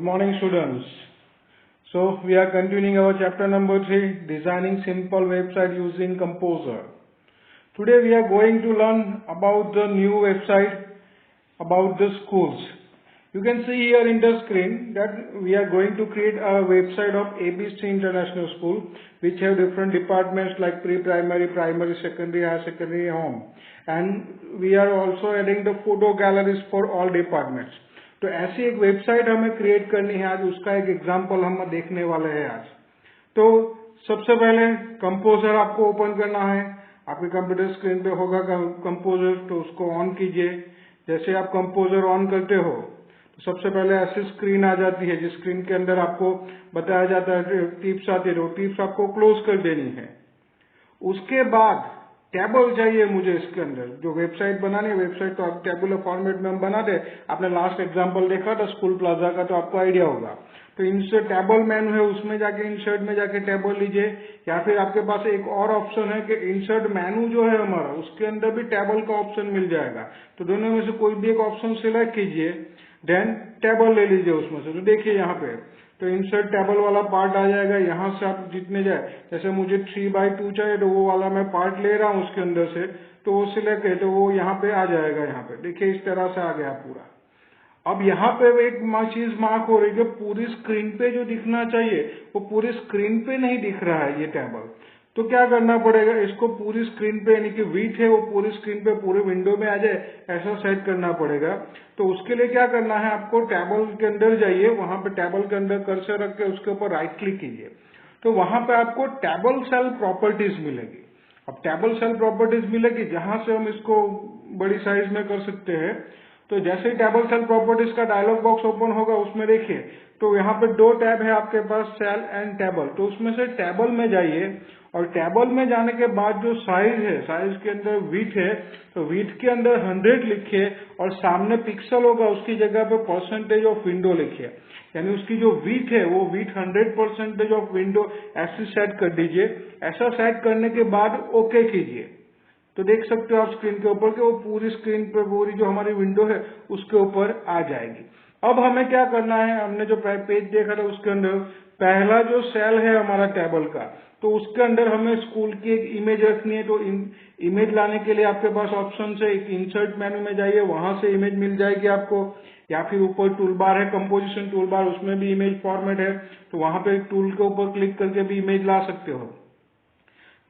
morning, students. So we are continuing our chapter number 3, designing simple website using Composer. Today we are going to learn about the new website about the schools. You can see here in the screen that we are going to create a website of ABC International School, which have different departments like pre-primary, primary, secondary, higher secondary, home. And we are also adding the photo galleries for all departments. तो ऐसी एक website हमें create करनी है आज, उसका एक example हम देखने वाले हैं आज। तो सबसे पहले कंपोजर आपको ओपन करना है, आपके कंप्यूटर स्क्रीन पे होगा कंपोजर, तो उसको ऑन कीजिए। जैसे आप कंपोजर ऑन करते हो तो सबसे पहले ऐसी स्क्रीन आ जाती है जिस स्क्रीन के अंदर आपको बताया जाता है टिप्स आती है, वो टिप्स आपको क्लोज कर देनी है। उसके बाद टेबल चाहिए मुझे इसके अंदर, जो वेबसाइट बनानी है, वेबसाइट तो आप टेबुलर फॉर्मेट में हम बना दे। आपने लास्ट एग्जांपल देखा था स्कूल प्लाजा का, तो आपको आइडिया होगा। तो इंसर्ट टेबल मेनू है, उसमें जाके इंसर्ट में जाके टेबल लीजिए, या फिर आपके पास एक और ऑप्शन है कि इंसर्ट मेनू जो है हमारा, उसके अंदर भी टेबल का ऑप्शन मिल जाएगा। तो दोनों में से कोई भी एक ऑप्शन सिलेक्ट कीजिए, देन टेबल ले लीजिए उसमें से। तो देखिए यहाँ पे तो इंसर्ट टेबल वाला पार्ट आ जाएगा। यहाँ से आप जितने जाए, जैसे मुझे 3x2 चाहिए तो वो वाला मैं पार्ट ले रहा हूँ उसके अंदर से, तो वो सिलेक्ट है तो वो यहाँ पे आ जाएगा। यहाँ पे देखिए इस तरह से आ गया पूरा। अब यहाँ पे एक चीज मार्क हो रही है, पूरी स्क्रीन पे जो दिखना चाहिए वो पूरी स्क्रीन पे नहीं दिख रहा है ये टेबल। तो क्या करना पड़ेगा, इसको पूरी स्क्रीन पे यानी कि विड्थ है वो पूरी स्क्रीन पे पूरे विंडो में आ जाए, ऐसा सेट करना पड़ेगा। तो उसके लिए क्या करना है, आपको टेबल के अंदर जाइए, वहां पे टेबल के अंदर कर्सर रख के उसके ऊपर राइट क्लिक कीजिए, तो वहां पे आपको टेबल सेल प्रॉपर्टीज मिलेगी। अब टेबल सेल प्रॉपर्टीज मिलेगी जहां से हम इसको बड़ी साइज में कर सकते हैं। तो जैसे ही टेबल सेल प्रॉपर्टीज का डायलॉग बॉक्स ओपन होगा, उसमें देखिए तो यहाँ पे दो टैब है आपके पास, सेल एंड टेबल। तो उसमें से टेबल में जाइए, और टेबल में जाने के बाद जो साइज है, साइज के अंदर विड्थ है, तो विड्थ के अंदर 100 लिखिए, और सामने पिक्सल होगा उसकी जगह पे परसेंटेज ऑफ विंडो लिखिए, यानी उसकी जो विड्थ है वो विड्थ 100% ऑफ विंडो ऐसे सेट कर दीजिए। ऐसा सेट करने के बाद ओके कीजिए, तो देख सकते हो आप स्क्रीन के ऊपर कि वो पूरी स्क्रीन पे पूरी जो हमारी विंडो है उसके ऊपर आ जाएगी। अब हमें क्या करना है, हमने जो पेज देखा था उसके अंदर पहला जो सेल है हमारा टेबल का, तो उसके अंदर हमें स्कूल की एक इमेज रखनी है। तो इमेज लाने के लिए आपके पास ऑप्शन है, एक इंसर्ट मेनू में जाइए, वहां से इमेज मिल जाएगी आपको, या फिर ऊपर टूल बार है, कंपोजिशन टूल बार, उसमें भी इमेज फॉर्मेट है, तो वहां पे एक टूल के ऊपर क्लिक करके भी इमेज ला सकते हो।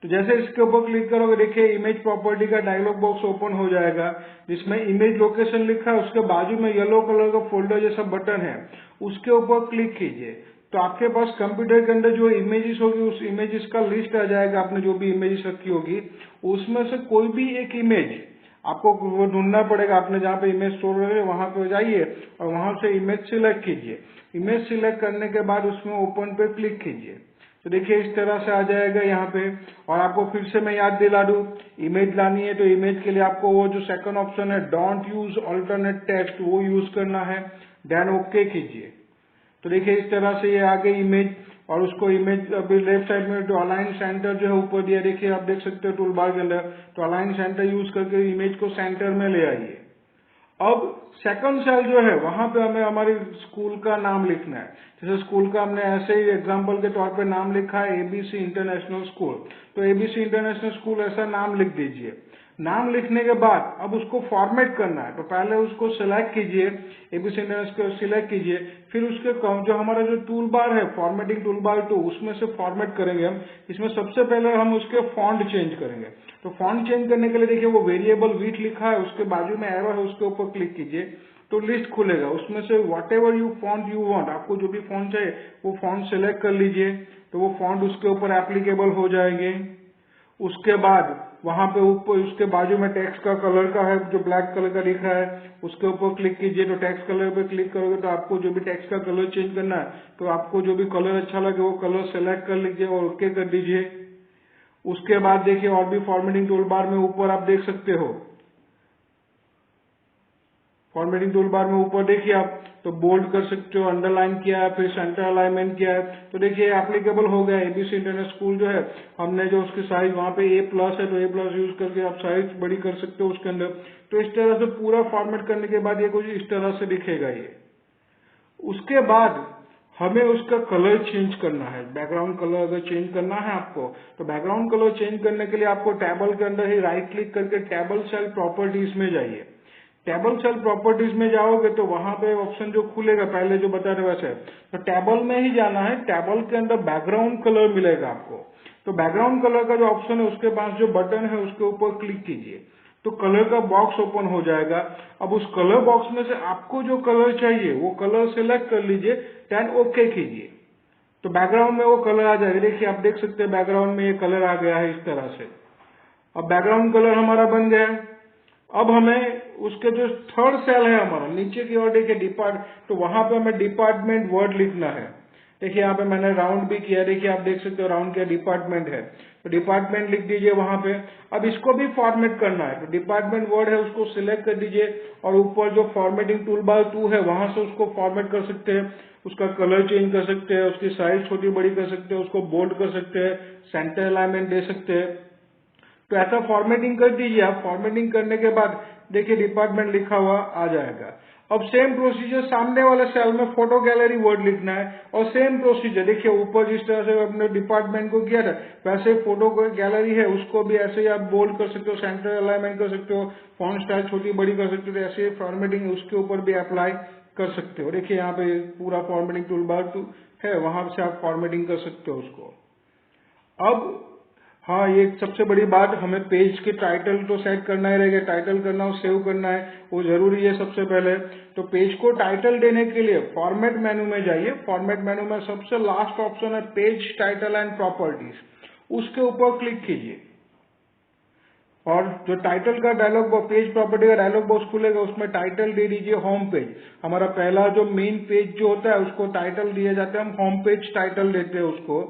तो जैसे इसके ऊपर क्लिक करोगे, देखिए इमेज प्रॉपर्टी का डायलॉग बॉक्स ओपन हो जाएगा, जिसमें इमेज लोकेशन लिखा है, उसके बाजू में येलो कलर का फोल्डर जैसा बटन है, उसके ऊपर क्लिक कीजिए। तो आपके पास कंप्यूटर के अंदर जो इमेजेस होगी उस इमेजेस का लिस्ट आ जाएगा। आपने जो भी इमेजेस रखी होगी उसमें से कोई भी एक इमेज आपको वो ढूंढना पड़ेगा। आपने जहाँ पे इमेज स्टोर है वहां पे जाइए और वहां से इमेज सिलेक्ट कीजिए। इमेज सिलेक्ट करने के बाद उसमें ओपन पे क्लिक कीजिए, तो देखिए इस तरह से आ जाएगा यहाँ पे। और आपको फिर से मैं याद दिला दूं, इमेज लानी है तो इमेज के लिए आपको वो जो सेकंड ऑप्शन है डोंट यूज अल्टरनेट टेक्स्ट, वो यूज करना है, देन ओके कीजिए। तो देखिए इस तरह से ये आ गई इमेज। और उसको इमेज अभी लेफ्ट साइड में जो अलाइन सेंटर जो है ऊपर दिया, देखिए आप देख सकते हो टूल बार के अंदर, तो अलाइन सेंटर यूज करके इमेज को सेंटर में ले आइए। अब सेकंड सेल जो है वहां पे हमें हमारी स्कूल का नाम लिखना है। जैसे स्कूल का हमने ऐसे ही एग्जांपल के तौर पे नाम लिखा है एबीसी इंटरनेशनल स्कूल, तो एबीसी इंटरनेशनल स्कूल ऐसा नाम लिख दीजिए। नाम लिखने के बाद अब उसको फॉर्मेट करना है, तो पहले उसको सिलेक्ट कीजिए, एबीसी इंटरनेशनल सिलेक्ट कीजिए, फिर उसके जो हमारा जो टूल बार है फॉर्मेटिंग टूल बार 2, उसमें से फॉर्मेट करेंगे हम। इसमें सबसे पहले हम उसके फॉन्ट चेंज करेंगे। तो फॉन्ट चेंज करने के लिए देखिए वो वेरिएबल विड्थ लिखा है, उसके बाजू में एरो है, उसके ऊपर क्लिक कीजिए, तो लिस्ट खुलेगा। उसमें से what ever you font you want, आपको जो भी फॉन्ट चाहिए वो फॉन्ट सिलेक्ट कर लीजिए, तो वो फॉन्ट उसके ऊपर एप्लीकेबल हो जाएंगे। उसके बाद वहां पे ऊपर उसके बाजू में टेक्स्ट का कलर का है, जो ब्लैक कलर का लिखा है, उसके ऊपर क्लिक कीजिए। तो टेक्स्ट कलर पे क्लिक करोगे तो आपको जो भी टेक्स्ट का कलर चेंज करना है, तो आपको जो भी कलर अच्छा लगे वो कलर सेलेक्ट कर लीजिए और ओके कर दीजिए। उसके बाद देखिए और भी फॉर्मेटिंग टूल बार में ऊपर आप देख सकते हो, फॉर्मेटिंग टूल बार में ऊपर देखिए आप तो बोल्ड कर सकते हो, अंडरलाइन किया है, फिर सेंटर अलाइनमेंट किया है, तो देखिए एप्लीकेबल हो गया। एबीसी इंटरनेशनल स्कूल जो है हमने जो उसकी साइज वहां पे A+ है, तो A+ यूज करके आप साइज बड़ी कर सकते हो उसके अंदर। तो इस तरह से पूरा फॉर्मेट करने के बाद ये कुछ इस तरह से दिखेगा ये। उसके बाद हमें उसका कलर चेंज करना है। बैकग्राउंड कलर अगर चेंज करना है आपको, तो बैकग्राउंड कलर चेंज करने के लिए आपको टेबल के अंदर ही राइट क्लिक करके टेबल सेल प्रॉपर्टीज में जाइए। टेबल सेल प्रॉपर्टीज में जाओगे तो वहां पे ऑप्शन जो खुलेगा पहले जो बता रहे वैसे, तो टेबल में ही जाना है। टेबल के अंदर बैकग्राउंड कलर मिलेगा आपको, तो बैकग्राउंड कलर का जो ऑप्शन है उसके पास जो बटन है उसके ऊपर क्लिक कीजिए, तो कलर का बॉक्स ओपन हो जाएगा। अब उस कलर बॉक्स में से आपको जो कलर चाहिए वो कलर सिलेक्ट कर लीजिए, देन ओके कीजिए, तो बैकग्राउंड में वो कलर आ जाएगा। देखिए आप देख सकते हैं बैकग्राउंड में ये कलर आ गया है इस तरह से। अब बैकग्राउंड कलर हमारा बन गया। अब हमें उसके जो थर्ड सेल है हमारा नीचे की ओर देखिए तो वहां पे हमें डिपार्टमेंट वर्ड लिखना है। देखिए यहाँ पे मैंने राउंड भी किया, देखिए आप देख सकते हो राउंड किया, डिपार्टमेंट है, तो डिपार्टमेंट लिख दीजिए वहां पे। अब इसको भी फॉर्मेट करना है, तो डिपार्टमेंट वर्ड है उसको सिलेक्ट कर दीजिए और ऊपर जो फॉर्मेटिंग टूल बार 2 है वहां से उसको फॉर्मेट कर सकते हैं। उसका कलर चेंज कर सकते हैं, उसकी साइज छोटी बड़ी कर सकते हैं, उसको बोल्ड कर सकते हैं, सेंटर अलाइनमेंट दे सकते हैं। तो ऐसा फॉर्मेटिंग कर दीजिए आप। फॉर्मेटिंग करने के बाद देखिए डिपार्टमेंट लिखा हुआ आ जाएगा। अब सेम प्रोसीजर सामने वाले सेल में फोटो गैलरी वर्ड लिखना है और सेम प्रोसीजर देखिए ऊपर जिस तरह से अपने डिपार्टमेंट को किया था वैसे फोटो गैलरी है उसको भी ऐसे ही आप बोल्ड कर सकते हो, सेंटर अलाइनमेंट कर सकते हो, फॉन्ट स्टाइल छोटी बड़ी कर सकते हो, तो ऐसे फॉर्मेटिंग उसके ऊपर भी अप्लाई कर सकते हो। देखिए यहाँ पे पूरा फॉर्मेटिंग टूल बार है, वहां से आप फॉर्मेटिंग कर सकते हो उसको। अब हाँ, ये सबसे बड़ी बात, हमें पेज के टाइटल तो सेट करना ही रहेगा। टाइटल करना और सेव करना है वो जरूरी है सबसे पहले। तो पेज को टाइटल देने के लिए फॉर्मेट मेनू में जाइए। फॉर्मेट मेनू में सबसे लास्ट ऑप्शन है पेज टाइटल एंड प्रॉपर्टीज, उसके ऊपर क्लिक कीजिए और जो टाइटल का डायलॉग बॉक्स, पेज प्रॉपर्टी का डायलॉग बॉक्स खुलेगा, उसमें टाइटल दे दीजिए होम पेज। हमारा पहला जो मेन पेज जो होता है उसको टाइटल दिए जाते हैं, हम होम पेज टाइटल देते हैं उसको।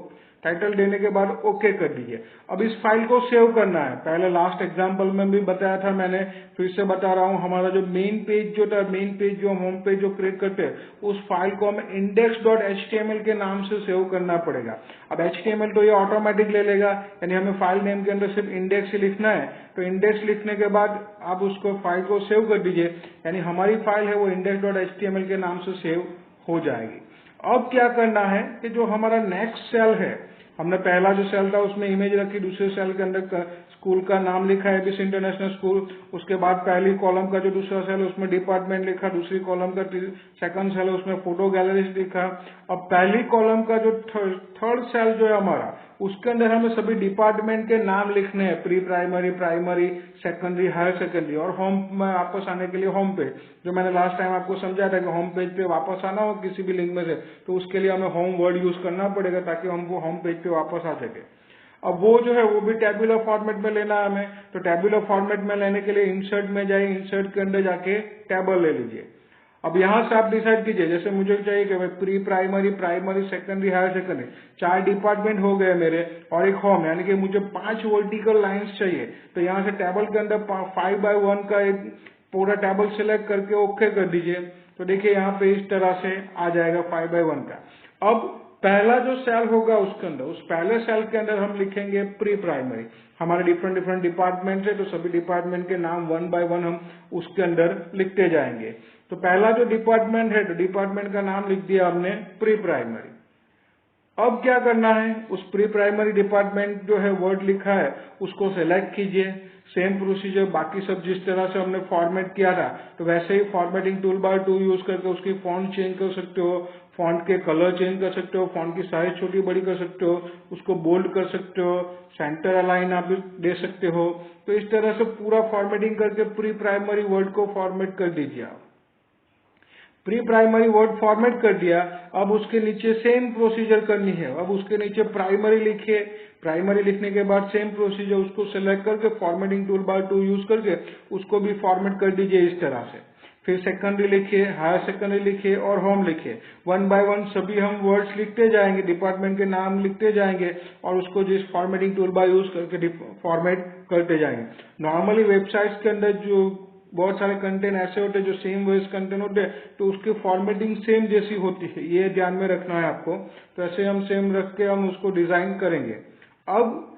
टाइटल देने के बाद ओके कर दीजिए। अब इस फाइल को सेव करना है। पहले लास्ट एग्जांपल में भी बताया था मैंने, फिर से बता रहा हूं। हमारा जो मेन पेज जो था, मेन पेज जो होम पेज जो क्रिएट करते हैं, उस फाइल को हमें index.html के नाम से सेव करना पड़ेगा। अब HTML तो ये ऑटोमेटिक ले लेगा, यानी हमें फाइल नेम के अंदर सिर्फ इंडेक्स ही लिखना है। तो इंडेक्स लिखने के बाद आप उसको फाइल को सेव कर दीजिए, यानी हमारी फाइल है वो index.html के नाम से सेव हो जाएगी। अब क्या करना है कि जो हमारा नेक्स्ट सेल है, हमने पहला जो सेल था उसमें इमेज रखी, दूसरे सेल के अंदर स्कूल का नाम लिखा है एबीसी इंटरनेशनल स्कूल। उसके बाद पहली कॉलम का जो दूसरा सेल है उसमें डिपार्टमेंट लिखा, दूसरी कॉलम का सेकंड सेल है उसमें फोटो गैलरी लिखा। अब पहली कॉलम का जो थर्ड सेल जो है हमारा, उसके अंदर हमें सभी डिपार्टमेंट के नाम लिखने हैं, pre primary, primary, secondary, higher secondary, और होम में वापस आने के लिए होम पेज, जो मैंने लास्ट टाइम आपको समझाया था कि होम पेज पे वापस आना हो किसी भी लिंक में से, तो उसके लिए हमें होम वर्ड यूज करना पड़ेगा ताकि हमको होम पेज पे वापस आ सके। अब वो जो है वो भी टेबुलर फॉर्मेट में लेना है हमें, तो टेबुलर फॉर्मेट में लेने के लिए इंसर्ट में जाइए, इंसर्ट के अंदर जाके टेबल ले लीजिए। अब यहाँ से आप डिसाइड कीजिए, जैसे मुझे चाहिए कि भाई pre primary, primary, secondary, higher secondary, 4 department हो गए मेरे और एक होम, यानी कि मुझे 5 वर्टिकल लाइंस चाहिए। तो यहाँ से टेबल के अंदर 5x1 का एक पूरा टेबल सिलेक्ट करके ओके कर दीजिए। तो देखिए यहाँ पे इस तरह से आ जाएगा 5x1 का। अब पहला जो सेल होगा उसके अंदर, उस पहले सेल के अंदर हम लिखेंगे प्री प्राइमरी। हमारे डिफरेंट डिफरेंट डिपार्टमेंट है, तो सभी डिपार्टमेंट के नाम 1 by 1 हम उसके अंदर लिखते जाएंगे। तो पहला जो डिपार्टमेंट है, तो डिपार्टमेंट का नाम लिख दिया हमने प्री प्राइमरी। अब क्या करना है, उस प्री प्राइमरी डिपार्टमेंट जो है वर्ड लिखा है उसको सिलेक्ट कीजिए। सेम प्रोसीजर बाकी सब जिस तरह से हमने फॉर्मेट किया था, तो वैसे ही फॉर्मेटिंग टूल बार 2 यूज करके उसकी फॉन्ट चेंज कर सकते हो, फॉन्ट के कलर चेंज कर सकते हो, फॉन्ट की साइज छोटी बड़ी कर सकते हो, उसको बोल्ड कर सकते हो, सेंटर अलाइन आप दे सकते हो। तो इस तरह से पूरा फॉर्मेटिंग करके प्री प्राइमरी वर्ड को फॉर्मेट कर दीजिए आप। प्री प्राइमरी वर्ड फॉर्मेट कर दिया, अब उसके नीचे सेम प्रोसीजर करनी है। अब उसके नीचे प्राइमरी लिखिए, प्राइमरी लिखने के बाद सेम प्रोसीजर उसको सिलेक्ट करके फॉर्मेटिंग टूल बार 2 यूज करके उसको भी फॉर्मेट कर दीजिए इस तरह से। फिर सेकेंडरी लिखिए, हायर सेकेंडरी लिखिए और होम लिखिए। 1 by 1 सभी हम वर्ड्स लिखते जाएंगे, डिपार्टमेंट के नाम लिखते जाएंगे और उसको जिस फॉर्मेटिंग टूल बार यूज करके फॉर्मेट करते जाएंगे। नॉर्मली वेबसाइट्स के अंदर जो बहुत सारे कंटेंट ऐसे होते हैं जो सेम वेज कंटेंट होते हैं, तो उसकी फॉर्मेटिंग सेम जैसी होती है, ये ध्यान में रखना है आपको। तो ऐसे हम सेम रख के हम उसको डिजाइन करेंगे। अब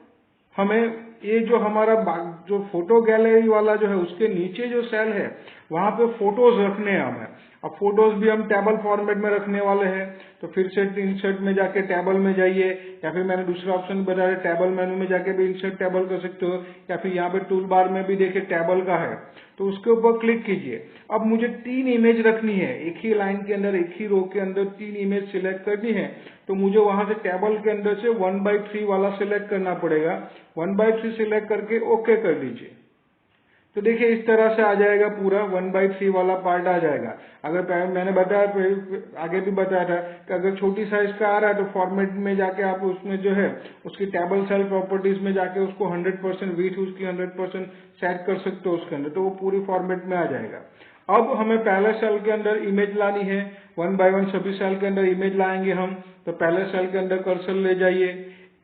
हमें ये जो हमारा अब जो फोटो गैलरी वाला जो है उसके नीचे जो सेल है वहां पे फोटोज रखने हैं हमें। अब फोटोज भी हम टेबल फॉर्मेट में रखने वाले हैं, तो फिर से इंसर्ट में जाके टेबल में जाइए, या फिर मैंने दूसरा ऑप्शन बताया टेबल मेनू में जाके भी इंसर्ट टेबल कर सकते हो, या फिर यहाँ पे टूल बार में भी देखिए टेबल का है, तो उसके ऊपर क्लिक कीजिए। अब मुझे 3 इमेज रखनी है, एक ही लाइन के अंदर एक ही रो के अंदर 3 इमेज सिलेक्ट करनी है, तो मुझे वहां से टेबल के अंदर से 1/3 वाला सिलेक्ट करना पड़ेगा। 1/3 सिलेक्ट करके ओके कर दीजिए। तो देखिए इस तरह से आ जाएगा, पूरा 1/3 वाला पार्ट आ जाएगा। अगर मैंने बताया आगे भी बताया था कि अगर छोटी साइज का आ रहा है तो फॉर्मेट में जाके आप उसमें जो है उसकी टेबल सेल प्रॉपर्टीज में जाके उसको 100% विड्थ उसकी 100% सेट कर सकते हो उसके अंदर, तो वो पूरी फॉर्मेट में आ जाएगा। अब हमें पहले सेल के अंदर इमेज लानी है, 1 बाय 1 सभी सेल के अंदर इमेज लाएंगे हम। तो पहले सेल के अंदर कर्सर ले जाइए,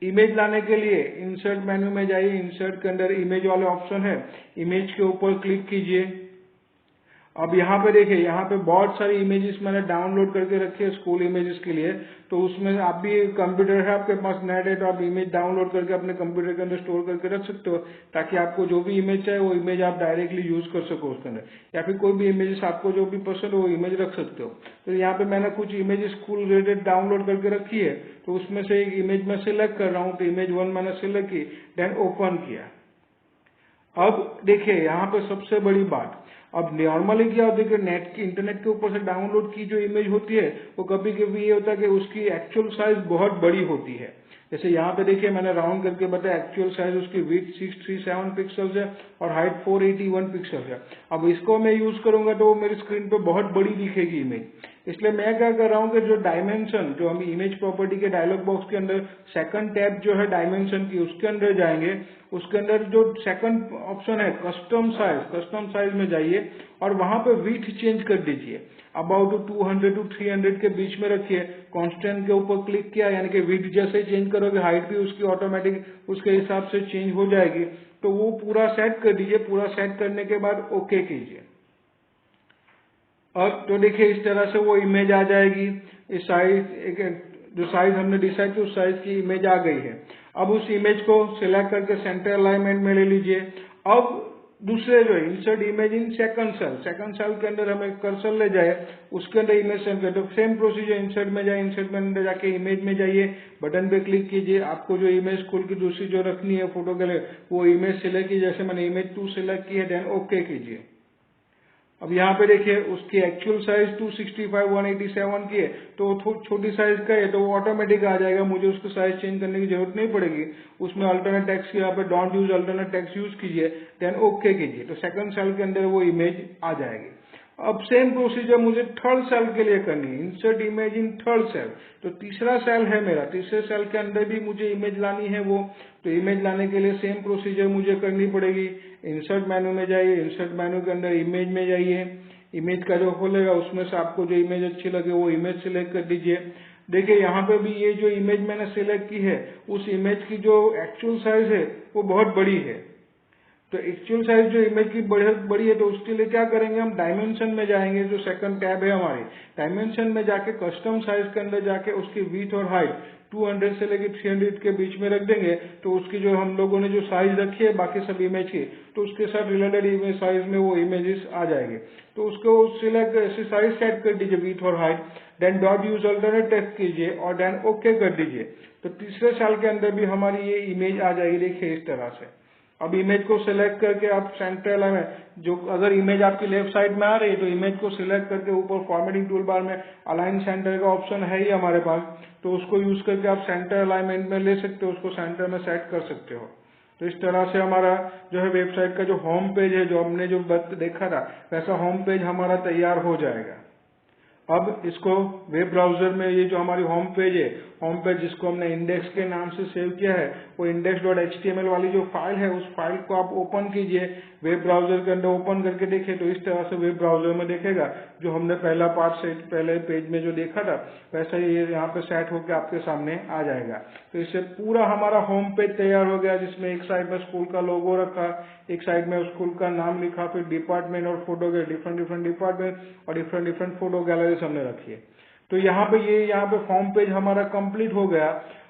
इमेज लाने के लिए इंसर्ट मेन्यू में जाइए, इंसर्ट के अंदर इमेज वाले ऑप्शन है, इमेज के ऊपर क्लिक कीजिए। अब यहाँ पे देखिए, यहाँ पे बहुत सारी इमेजेस मैंने डाउनलोड करके रखी है स्कूल इमेजेस के लिए, तो उसमें आप भी कंप्यूटर है आपके पास, नेट है, तो आप इमेज डाउनलोड करके अपने कंप्यूटर के अंदर स्टोर करके रख सकते हो, ताकि आपको जो भी इमेज चाहे वो इमेज आप डायरेक्टली यूज कर सको उसके अंदर, या फिर कोई भी इमेजेस आपको जो भी पसंद हो वो इमेज रख सकते हो। तो यहाँ पे मैंने कुछ इमेज स्कूल रिलेटेड डाउनलोड करके रखी है, तो उसमें से एक इमेज में सिलेक्ट कर रहा हूँ, तो इमेज 1 मैंने सिलेक्ट की, देन ओपन किया। अब देखिए यहाँ पे सबसे बड़ी बात, अब नॉर्मली क्या होता है कि नेट की इंटरनेट के ऊपर से डाउनलोड की जो इमेज होती है वो कभी कभी ये होता है कि उसकी एक्चुअल साइज बहुत बड़ी होती है। जैसे यहाँ पे देखिए मैंने राउंड करके बताया, एक्चुअल साइज उसकी विड्थ 637 पिक्सल्स है और हाइट 481 पिक्सल्स है। अब इसको मैं यूज करूंगा तो मेरी स्क्रीन पे बहुत बड़ी दिखेगी इमेज, इसलिए मैं क्या कर रहा हूँ कि जो डायमेंशन, जो हम इमेज प्रॉपर्टी के डायलॉग बॉक्स के अंदर सेकंड टैब जो है डायमेंशन की, उसके अंदर जाएंगे, उसके अंदर जो सेकंड ऑप्शन है कस्टम साइज में जाइए और वहां पे विड्थ चेंज कर दीजिए, अबाउट 200 to 300 के बीच में रखिए। कांस्टेंट के ऊपर क्लिक किया, यानी कि विड्थ जैसे चेंज करोगे हाइट भी उसकी ऑटोमेटिक उसके हिसाब से चेंज हो जाएगी। तो वो पूरा सेट कर दीजिए, पूरा सेट करने के बाद ओके कीजिए। अब तो देखिए इस तरह से वो इमेज आ जाएगी, इस साइज जो साइज हमने डिसाइड की उस साइज की इमेज आ गई है। अब उस इमेज को सिलेक्ट करके सेंटर अलाइनमेंट में ले लीजिए। अब दूसरे जो insert image in second cell के अंदर हमें कर्सर ले जाए, उसके अंदर इमेज सेंड कर, तो सेम प्रोसीजर इंसर्ट में जाए, इंसर्ट में अंदर जाके इमेज में जाइए, बटन पे क्लिक कीजिए, आपको जो इमेज स्कूल की दूसरी जो रखनी है फोटो के लिए वो इमेज सिलेक्ट की, जैसे मैंने इमेज 2 सिलेक्ट की है, देन ओके कीजिए। अब यहाँ पे देखिए उसकी एक्चुअल साइज 265 187 की है, तो छोटी साइज का है तो वो ऑटोमेटिक आ जाएगा, मुझे उसका साइज चेंज करने की जरूरत नहीं पड़ेगी। उसमें अल्टरनेट टेक्स्ट यहाँ पे don't use alternate text use कीजिए, देन ओके कीजिए, तो सेकंड सेल के अंदर वो इमेज आ जाएगी। अब सेम प्रोसीजर मुझे थर्ड सेल के लिए करनी है, insert image in third cell, तो तीसरा सेल है मेरा, तीसरे सेल के अंदर भी मुझे इमेज लानी है वो, तो इमेज लाने के लिए सेम प्रोसीजर मुझे करनी पड़ेगी। इंसर्ट मेनू में जाइए, इंसर्ट मेनू के अंदर इमेज में जाइए, इमेज का जो खोलेगा उसमें से आपको जो इमेज अच्छी लगे वो इमेज सिलेक्ट कर दीजिए। देखिए यहाँ पे भी ये जो इमेज मैंने सिलेक्ट की है उस इमेज की जो एक्चुअल साइज है वो बहुत बड़ी है, तो एक्चुअल साइज जो इमेज की बड़ी है तो उसके लिए क्या करेंगे, हम डायमेंशन में जाएंगे, जो सेकंड टैब है हमारी, डायमेंशन में जाके कस्टम साइज के अंदर जाके उसकी विड्थ और हाइट 200 से लेकर 300 के बीच में रख देंगे, तो उसकी जो हम लोगों ने जो साइज रखी है बाकी सब इमेज की, तो उसके साथ रिलेटेड इमेज साइज में वो इमेजेस आ जाएंगे। तो उसको सिलेक्ट ऐसे साइज सेट कर दीजिए विड्थ और height, then dot use alternate text कीजिए और देन ओके कर दीजिए। तो तीसरे साल के अंदर भी हमारी ये इमेज आ जाएगी, देखिए इस तरह से। अब इमेज को सिलेक्ट करके आप सेंटर में, जो अगर इमेज आपकी लेफ्ट साइड में आ रही है तो इमेज को सिलेक्ट करके ऊपर फॉर्मेटिंग टूल बार में अलाइन सेंटर का ऑप्शन है ही हमारे पास, तो उसको यूज करके आप सेंटर अलाइनमेंट में ले सकते हो, उसको सेंटर में सेट कर सकते हो। तो इस तरह से हमारा जो है वेबसाइट का जो होम पेज है, जो हमने जो देखा था वैसा होम पेज हमारा तैयार हो जाएगा। अब इसको वेब ब्राउजर में, ये जो हमारी होम पेज है, होम पेज जिसको हमने इंडेक्स के नाम से सेव किया है, वो index.html वाली जो फाइल है उस फाइल को आप ओपन कीजिए वेब ब्राउजर के अंदर। ओपन करके देखिए तो इस तरह से वेब ब्राउजर में देखेगा, जो हमने पहला पार्ट से पहले पेज में जो देखा था वैसा ही यहाँ पे सेट होकर आपके सामने आ जाएगा। तो इससे पूरा हमारा होम पेज तैयार हो गया, जिसमें एक साइड में स्कूल का लोगो रखा, एक साइड में स्कूल का नाम लिखा, फिर डिपार्टमेंट और फोटो के डिफरेंट डिपार्टमेंट और डिफरेंट फोटो गैलरीज हमने रखी है। तो यहाँ पे फॉर्म पेज हमारा कंप्लीट हो गया।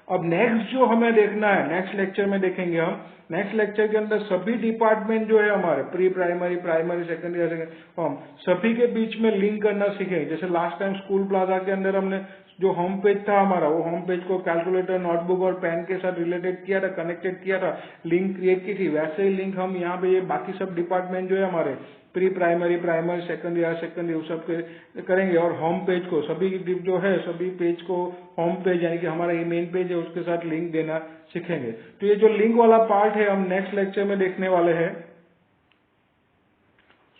अब नेक्स्ट जो हमें देखना है, नेक्स्ट लेक्चर में देखेंगे हम, नेक्स्ट लेक्चर के अंदर सभी डिपार्टमेंट जो है हमारे प्री प्राइमरी, प्राइमरी, सेकेंडरी, हम सभी के बीच में लिंक करना सीखेंगे। जैसे लास्ट टाइम स्कूल प्लाजा के अंदर हमने जो होम पेज था हमारा, वो होम पेज को कैलकुलेटर, नोटबुक और पेन के साथ रिलेटेड किया था, कनेक्टेड किया था, लिंक क्रिएट की थी। वैसे ही लिंक हम यहाँ पे ये बाकी सब डिपार्टमेंट जो है हमारे pre primary, primary, secondary, higher secondary, वो सब के करेंगे। और होम पेज को सभी जो है सभी पेज को होम पेज यानी कि हमारा ये मेन पेज है उसके साथ लिंक देना सीखेंगे। तो ये जो लिंक वाला पार्ट है हम नेक्स्ट लेक्चर में देखने वाले हैं।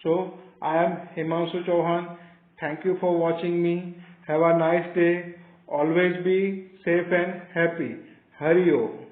So I am Himanshu Chauhan. Thank you for watching me. Have a nice day. Always be safe and happy. Hari Om.